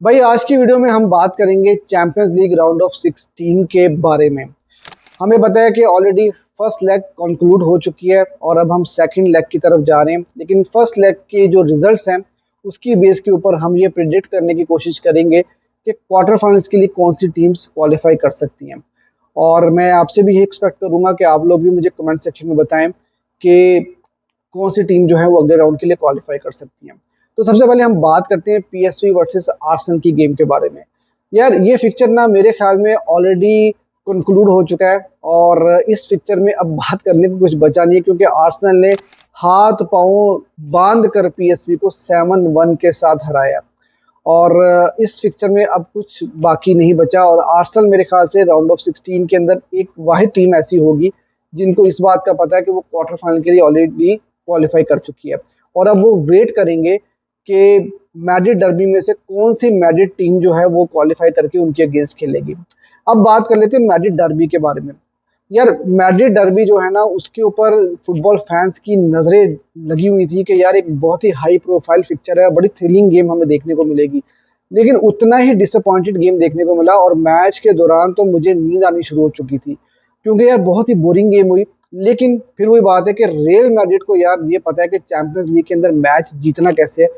भाई आज की वीडियो में हम बात करेंगे चैंपियंस लीग राउंड ऑफ 16 के बारे में। हमें पता है कि ऑलरेडी फर्स्ट लेग कंक्लूड हो चुकी है और अब हम सेकंड लेग की तरफ जा रहे हैं, लेकिन फर्स्ट लेग के जो रिजल्ट्स हैं उसकी बेस के ऊपर हम ये प्रिडिक्ट करने की कोशिश करेंगे कि क्वार्टर फाइनल्स के लिए कौन सी टीम्स क्वालिफाई कर सकती हैं। और मैं आपसे भी ये एक्सपेक्ट करूंगा कि आप लोग भी मुझे कमेंट सेक्शन में बताएं कि कौन सी टीम जो है वो अगले राउंड के लिए क्वालिफाई कर सकती है। तो सबसे पहले हम बात करते हैं पीएसवी वर्सेस आर्सेनल की गेम के बारे में। यार ये फिक्चर ना मेरे ख्याल में ऑलरेडी कंक्लूड हो चुका है और इस पिक्चर में अब बात करने को कुछ बचा नहीं है, क्योंकि आर्सेनल ने हाथ पांव बांध कर पीएसवी को 7-1 के साथ हराया और इस पिक्चर में अब कुछ बाकी नहीं बचा। और आर्सेनल मेरे ख्याल से राउंड ऑफ 16 के अंदर एक वाहिद टीम ऐसी होगी जिनको इस बात का पता है कि वो क्वार्टर फाइनल के लिए ऑलरेडी क्वालिफाई कर चुकी है और अब वो वेट करेंगे कि मैड्रिड डर्बी में से कौन सी मैड्रिड टीम जो है वो क्वालिफाई करके उनके अगेंस्ट खेलेगी। अब बात कर लेते हैं मैड्रिड डर्बी के बारे में। यार मैड्रिड डर्बी जो है ना उसके ऊपर फुटबॉल फैंस की नजरें लगी हुई थी कि यार एक बहुत ही हाई प्रोफाइल पिक्चर है, बड़ी थ्रिलिंग गेम हमें देखने को मिलेगी, लेकिन उतना ही डिसअपॉइंटेड गेम देखने को मिला और मैच के दौरान तो मुझे नींद आनी शुरू हो चुकी थी, क्योंकि यार बहुत ही बोरिंग गेम हुई। लेकिन फिर वही बात है कि रियल मैड्रिड को यार ये पता है कि चैंपियंस लीग के अंदर मैच जीतना कैसे है।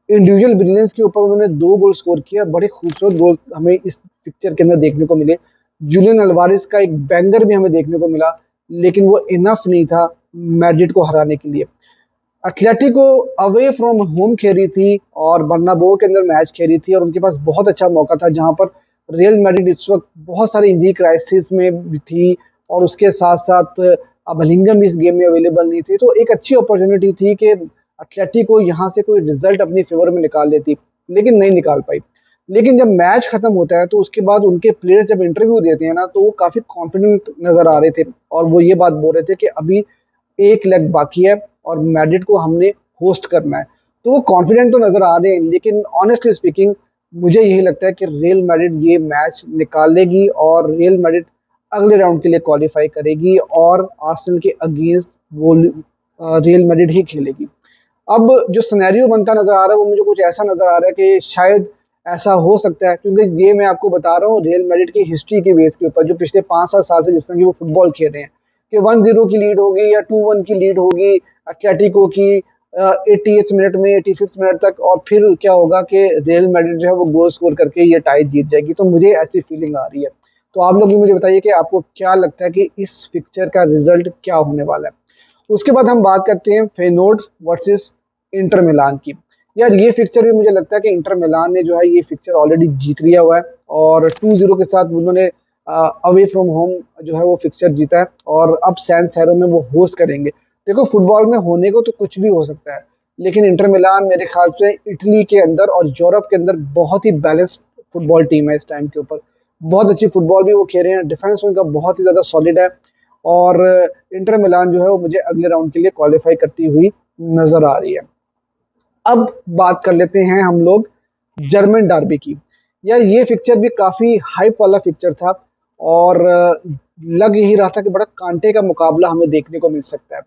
इंडिविजुअल ब्रिलियंस के ऊपर उन्होंने 2 गोल स्कोर किया, बड़े खूबसूरत गोल हमें इस पिक्चर के अंदर देखने को मिले। जूलियन अल्वारेस का एक बैंगर भी हमें देखने को मिला, लेकिन वो इनफ नहीं था मैड्रिड को हराने के लिए। एथलेटिको अवे फ्रॉम होम खेली थी और बर्नाबो के अंदर मैच खेली थी और उनके पास बहुत अच्छा मौका था, जहां पर रियल मैड्रिड इस वक्त बहुत सारे इंजरी क्राइसिस में भी थी और उसके साथ साथ बलिंगम इस गेम में अवेलेबल नहीं थी। तो एक अच्छी अपॉर्चुनिटी थी कि एथलेटिको यहाँ से कोई रिजल्ट अपनी फेवर में निकाल लेती, लेकिन नहीं निकाल पाई। लेकिन जब मैच खत्म होता है तो उसके बाद उनके प्लेयर्स जब इंटरव्यू देते हैं ना तो वो काफी कॉन्फिडेंट नजर आ रहे थे और वो ये बात बोल रहे थे कि अभी एक लेग बाकी है और मैड्रिड को हमने होस्ट करना है। तो वो कॉन्फिडेंट तो नजर आ रहे हैं, लेकिन ऑनेस्टली स्पीकिंग मुझे यही लगता है कि रियल मैड्रिड ये मैच निकाल लेगी और रियल मैड्रिड अगले राउंड के लिए क्वालिफाई करेगी और आर्सेनल के अगेंस्ट वो रियल मैड्रिड ही खेलेगी। अब जो सिनेरियो बनता नजर आ रहा है वो मुझे कुछ ऐसा नजर आ रहा है कि शायद ऐसा हो सकता है, क्योंकि ये मैं आपको बता रहा हूँ रियल मैड्रिड की हिस्ट्री के बेस के ऊपर, जो पिछले 5-7 साल से जिस तरह की वो फुटबॉल खेल रहे हैं कि 1-0 की लीड होगी या 2-1 की लीड होगी एटलेटिको की 80th मिनट में 85th मिनट तक, और फिर क्या होगा कि रियल मैड्रिड जो है वो गोल स्कोर करके ये टाई जीत जाएगी। तो मुझे ऐसी फीलिंग आ रही है। तो आप लोग भी मुझे बताइए कि आपको क्या लगता है कि इस पिक्चर का रिजल्ट क्या होने वाला है। उसके बाद हम बात करते हैं फेनोर्ड वर्सेस इंटर मिलान की। यार ये फिक्चर भी मुझे लगता है कि इंटर मिलान ने जो है ये फिक्चर ऑलरेडी जीत लिया हुआ है और 2-0 के साथ उन्होंने अवे फ्रॉम होम जो है वो फिक्चर जीता है और अब सैन सैरो में वो होस्ट करेंगे। देखो फुटबॉल में होने को तो कुछ भी हो सकता है, लेकिन इंटर मिलान मेरे ख्याल से इटली के अंदर और यूरोप के अंदर बहुत ही बैलेंस्ड फुटबॉल टीम है इस टाइम के ऊपर। बहुत अच्छी फुटबॉल भी वो खेल रहे हैं, डिफेंस उनका बहुत ही ज्यादा सॉलिड है और इंटर मिलान जो है वो मुझे अगले राउंड के लिए क्वालिफाई करती हुई नजर आ रही है। अब बात कर लेते हैं हम लोग जर्मन डर्बी की। यार ये फिक्चर भी काफी हाइप वाला फिक्चर था और लग ही रहा था कि बड़ा कांटे का मुकाबला हमें देखने को मिल सकता है,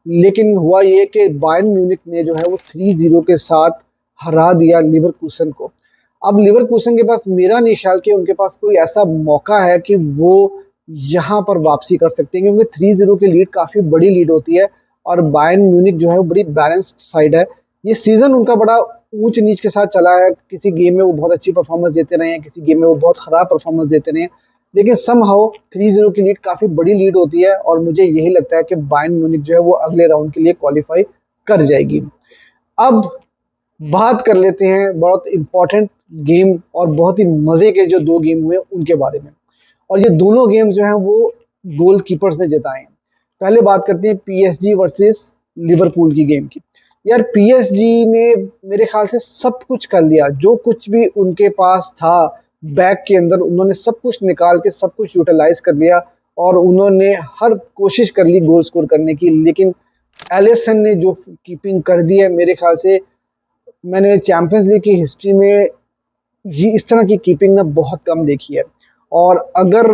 लेकिन हुआ ये कि बायर्न म्यूनिख ने जो है वो 3-0 के साथ हरा दिया लिवरकूसन को। अब लिवरकूसन के पास मेरा नहीं ख्याल कि उनके पास कोई ऐसा मौका है कि वो यहाँ पर वापसी कर सकते हैं, क्योंकि 3-0 की लीड काफी बड़ी लीड होती है और बायर्न म्यूनिख जो है वो बड़ी बैलेंस्ड साइड है। ये सीजन उनका बड़ा ऊंच नीच के साथ चला है, किसी गेम में वो बहुत अच्छी परफॉर्मेंस देते रहे हैं, किसी गेम में वो बहुत खराब परफॉर्मेंस देते रहे हैं, लेकिन समहाउ 3-0 की लीड काफी बड़ी लीड होती है और मुझे यही लगता है कि बायर्न म्यूनिख जो है वो अगले राउंड के लिए क्वालिफाई कर जाएगी। अब बात कर लेते हैं बहुत इंपॉर्टेंट गेम और बहुत ही मजे के जो 2 गेम हुए उनके बारे में, और ये दोनों गेम जो हैं वो गोलकीपर्स ने जिताए हैं। पहले बात करते हैं पीएसजी वर्सेस लिवरपूल की गेम की। यार पीएसजी ने मेरे ख्याल से सब कुछ कर लिया, जो कुछ भी उनके पास था बैक के अंदर उन्होंने सब कुछ निकाल के सब कुछ यूटिलाइज कर लिया और उन्होंने हर कोशिश कर ली गोल स्कोर करने की, लेकिन एलिसन ने जो कीपिंग कर दी है मेरे ख्याल से मैंने चैंपियंस लीग की हिस्ट्री में ये इस तरह की कीपिंग ना बहुत कम देखी है। और अगर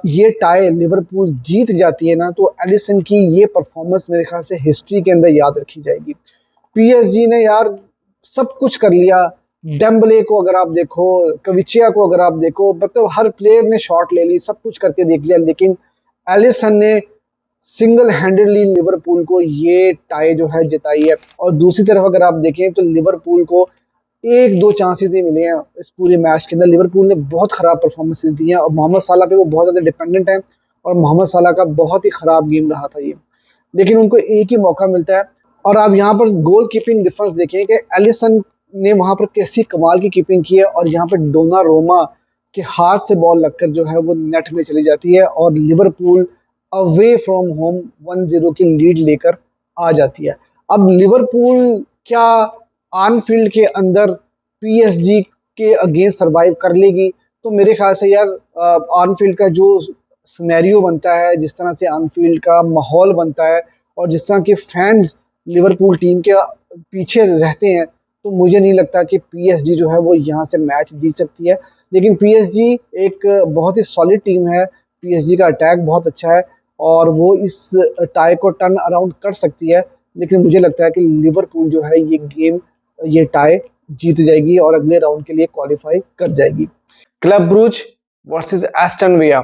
ये टाई लिवरपूल जीत जाती है ना तो एलिसन की ये परफॉर्मेंस मेरे ख्याल से हिस्ट्री के अंदर याद रखी जाएगी। पीएसजी ने यार सब कुछ कर लिया, डेम्बले को अगर आप देखो, कविचिया को अगर आप देखो, मतलब हर प्लेयर ने शॉट ले ली, सब कुछ करके देख लिया, लेकिन एलिसन ने सिंगल हैंडेडली लिवरपूल को ये टाई जो है जिताई है। और दूसरी तरफ अगर आप देखें तो लिवरपूल को एक दो चांसेस ही मिले हैं इस पूरे मैच के अंदर। लिवरपूल ने बहुत खराब परफॉर्मेंसेस दी हैं और मोहम्मद साला पे वो बहुत ज़्यादा डिपेंडेंट है, और मोहम्मद साला का बहुत ही खराब गेम रहा था ये, लेकिन उनको एक ही मौका मिलता है। और आप यहाँ पर गोल कीपिंग डिफरेंस देखें कि एलिसन ने वहां पर कैसी कमाल की कीपिंग की है, और यहाँ पर डोना रोमा के हाथ से बॉल लगकर जो है वो नेट में चली जाती है, और लिवरपूल अवे फ्रॉम होम 1-0 की लीड लेकर आ जाती है। अब लिवरपूल क्या आनफील्ड के अंदर पीएसजी के अगेंस्ट सरवाइव कर लेगी? तो मेरे ख्याल से यार आनफील्ड का जो सिनेरियो बनता है, जिस तरह से आनफील्ड का माहौल बनता है, और जिस तरह के फैंस लिवरपूल टीम के पीछे रहते हैं, तो मुझे नहीं लगता कि पीएसजी जो है वो यहाँ से मैच जीत सकती है। लेकिन पीएसजी एक बहुत ही सॉलिड टीम है, पीएसजी का अटैक बहुत अच्छा है, और वो इस टाई को टर्न अराउंड कर सकती है। लेकिन मुझे लगता है कि लिवरपूल जो है ये गेम, ये टाई जीत जाएगी और अगले राउंड के लिए क्वालिफाई कर जाएगी। Club Brugge versus Aston Villa.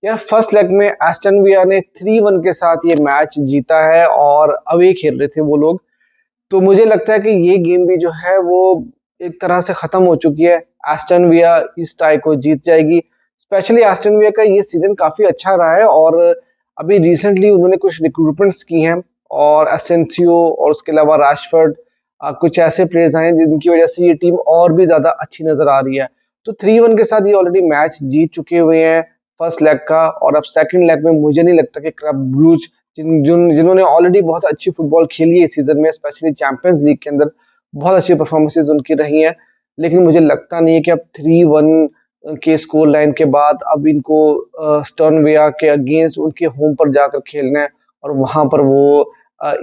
यार फर्स्ट लेग में एस्टन विला ने 3-1 के साथ ये मैच जीता है, और अवे खेल रहे थे वो लोग। तो मुझे लगता है कि ये गेम भी जो है वो एक तरह से खत्म हो चुकी है। एस्टन विला इस टाई को जीत जाएगी। स्पेशली एस्टन विला का ये सीजन काफी अच्छा रहा है, और अभी रिसेंटली उन्होंने कुछ रिक्रूटमेंट्स की हैं, और एसेंसियो और उसके अलावा राशफोर्ड, कुछ ऐसे प्लेयर्स आए हैं जिनकी वजह से ये टीम और भी ज्यादा अच्छी नजर आ रही है। तो 3-1 के साथ ये ऑलरेडी मैच जीत चुके हुए हैं फर्स्ट लेग का, और अब सेकंड लेग में मुझे नहीं लगता कि क्लब ब्रूज जिन्होंने ऑलरेडी बहुत अच्छी फुटबॉल खेली है इस सीजन में, स्पेशली चैंपियंस लीग के अंदर बहुत अच्छी परफॉर्मेंसेज उनकी रही हैं, लेकिन मुझे लगता नहीं है कि अब 3-1 के स्कोर लाइन के बाद अब इनको स्टर्न विला के अगेंस्ट उनके होम पर जाकर खेलना है, और वहां पर वो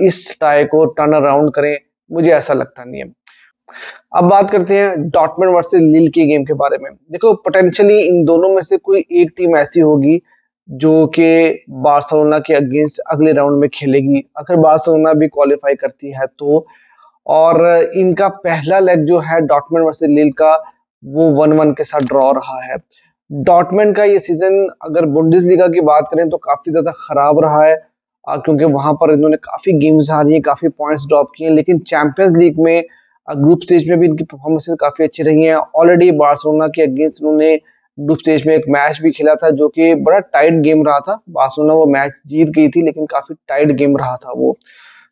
इस टाई को टर्न अराउंड करें, मुझे ऐसा लगता नहीं है। अब बात करते हैं डॉर्टमुंड वर्सेस लील के गेम के बारे में। देखो पोटेंशियली इन दोनों में से कोई एक टीम ऐसी होगी जो कि बार्सिलोना के अगेंस्ट अगले राउंड में खेलेगी, अगर बार्सिलोना भी क्वालिफाई करती है तो। और इनका पहला लेग जो है डॉर्टमुंड वर्सेस लील का, वो 1-1 के साथ ड्रॉ रहा है। डॉर्टमुंड का ये सीजन अगर बुंडेसलीगा की बात करें तो काफी ज्यादा खराब रहा है, क्योंकि वहां पर इन्होंने काफी गेम्स हारी हैं, काफी पॉइंट्स ड्रॉप किए हैं, लेकिन चैंपियंस लीग में ग्रुप स्टेज में भी इनकी परफॉर्मेंसेस काफी अच्छी रही हैं। ऑलरेडी बार्सिलोना के अगेंस्ट इन्होंने ग्रुप स्टेज में एक मैच भी खेला था, जो कि बड़ा टाइट गेम रहा था। बार्सिलोना वो मैच जीत गई थी, लेकिन काफी टाइट गेम रहा था वो।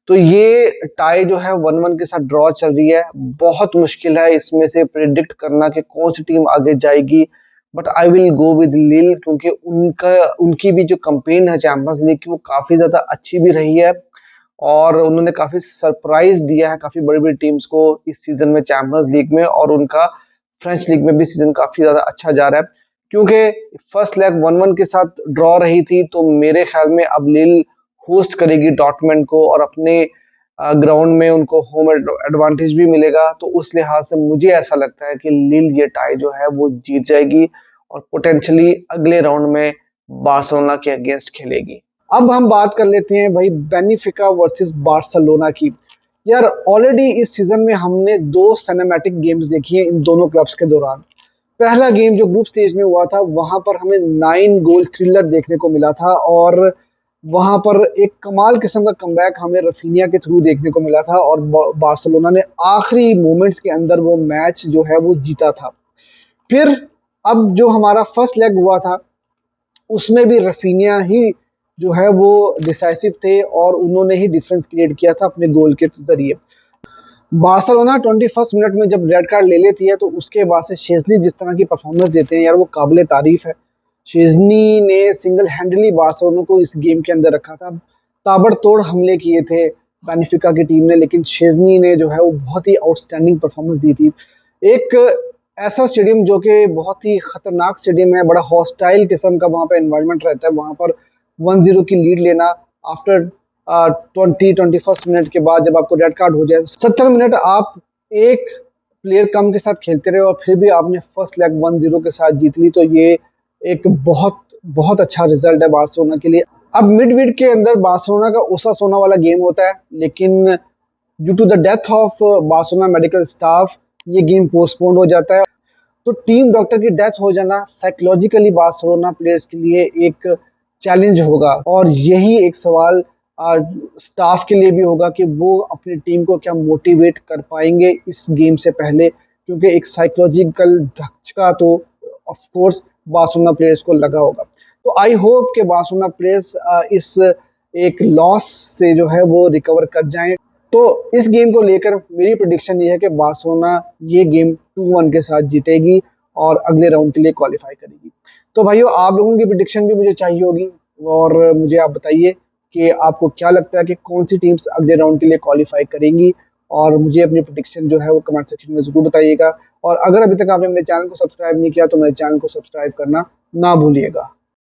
तो ये टाई जो है 1-1 के साथ ड्रॉ चल रही है। बहुत मुश्किल है इसमें से प्रिडिक्ट करना कि कौन सी टीम आगे जाएगी, but I will go with लिल, क्योंकि उनकी भी जो कैंपेन है चैंपियंस लीग की वो काफी ज्यादा अच्छी भी रही है, और उन्होंने काफी सरप्राइज दिया है काफी बड़ी बड़ी टीम्स को इस सीजन में चैंपियंस लीग में, और उनका फ्रेंच लीग में भी सीजन काफी ज्यादा अच्छा जा रहा है। क्योंकि फर्स्ट लेग 1-1 के साथ ड्रॉ रही थी, तो मेरे ख्याल में अब लिल होस्ट करेगी डॉर्टमुंड को, और अपने ग्राउंड में उनको होम एडवांटेज भी मिलेगा। तो उस लिहाज से मुझे ऐसा लगता है कि लिल ये टाई जो है वो जीत जाएगी, और पोटेंशियली अगले राउंड में बार्सिलोना के अगेंस्ट खेलेगी। अब हम बात कर लेते हैं भाई बेनिफिका वर्सेस बार्सिलोना की। यार ऑलरेडी इस सीजन में हमने दो सिनेमैटिक गेम्स देखी हैं इन दोनों क्लब्स के दौरान। पहला गेम जो ग्रुप स्टेज में हुआ था, वहां पर हमें 9 गोल थ्रिलर देखने को मिला था, और वहां पर एक कमाल किस्म का कमबैक हमें रफीनिया के थ्रू देखने को मिला था, और बार्सिलोना ने आखिरी मोमेंट्स के अंदर वो मैच जो है वो जीता था। फिर अब जो हमारा फर्स्ट लेग हुआ था, उसमें भी रफीनिया ही जो है वो डिसाइसिव थे, और उन्होंने ही डिफरेंस क्रिएट किया था अपने गोल के जरिए। बार्सिलोना 21 मिनट में जब रेड कार्ड ले लेती है, तो उसके बाद से शेज़नी जिस तरह की परफॉर्मेंस देते हैं यार, वो काबिल तारीफ है। शेज़नी ने सिंगल हैंडली बार्सिलोना को इस गेम के अंदर रखा था। ताबड़तोड़ हमले किए थे बेनिफिका की टीम ने, लेकिन शेज़नी ने जो है वो बहुत ही आउटस्टैंडिंग परफॉर्मेंस दी थी। एक ऐसा स्टेडियम जो कि बहुत ही खतरनाक स्टेडियम है, बड़ा हॉस्टाइल किस्म का वहाँ पे एनवायरनमेंट रहता है, वहाँ पर 1-0 की लीड लेना आफ्टर 21 मिनट के बाद, जब आपको रेड कार्ड हो जाए, 70 मिनट आप एक प्लेयर कम के साथ खेलते रहे, और फिर भी आपने फर्स्ट लेग 1-0 के साथ जीत ली, तो ये एक बहुत बहुत अच्छा रिजल्ट है बार्सिलोना के लिए। अब मिडवीक के अंदर बार्सिलोना का ओसासुना वाला गेम होता है, लेकिन due to the death of Barcelona medical staff, ये गेम पोस्टपोन्ड हो जाता है। तो टीम डॉक्टर की डेथ हो जाना साइकोलॉजिकली बार्सिलोना प्लेयर्स के लिए एक चैलेंज होगा, और यही एक सवाल स्टाफ के लिए भी होगा कि वो अपनी टीम को क्या मोटिवेट कर पाएंगे इस गेम से पहले, क्योंकि एक साइकोलॉजिकल धक्का तो ऑफ कोर्स बार्सिलोना प्लेयर्स को लगा होगा। तो आई होप कि बार्सिलोना प्लेयर्स इस एक लॉस से जो है वो रिकवर कर जाएं। तो इस गेम को लेकर मेरी प्रेडिक्शन ये है कि बार्सिलोना ये गेम 2-1 के साथ जीतेगी और अगले राउंड के लिए क्वालिफाई करेगी। तो भाइयों, आप लोगों की प्रेडिक्शन भी मुझे चाहिए होगी, और मुझे आप बताइए कि आपको क्या लगता है कि कौन सी टीम्स अगले राउंड के लिए क्वालिफाई करेंगी, और मुझे अपनी प्रेडिक्शन जो है वो कमेंट सेक्शन में ज़रूर बताइएगा। और अगर अभी तक आपने मेरे चैनल को सब्सक्राइब नहीं किया तो मेरे चैनल को सब्सक्राइब करना ना भूलिएगा।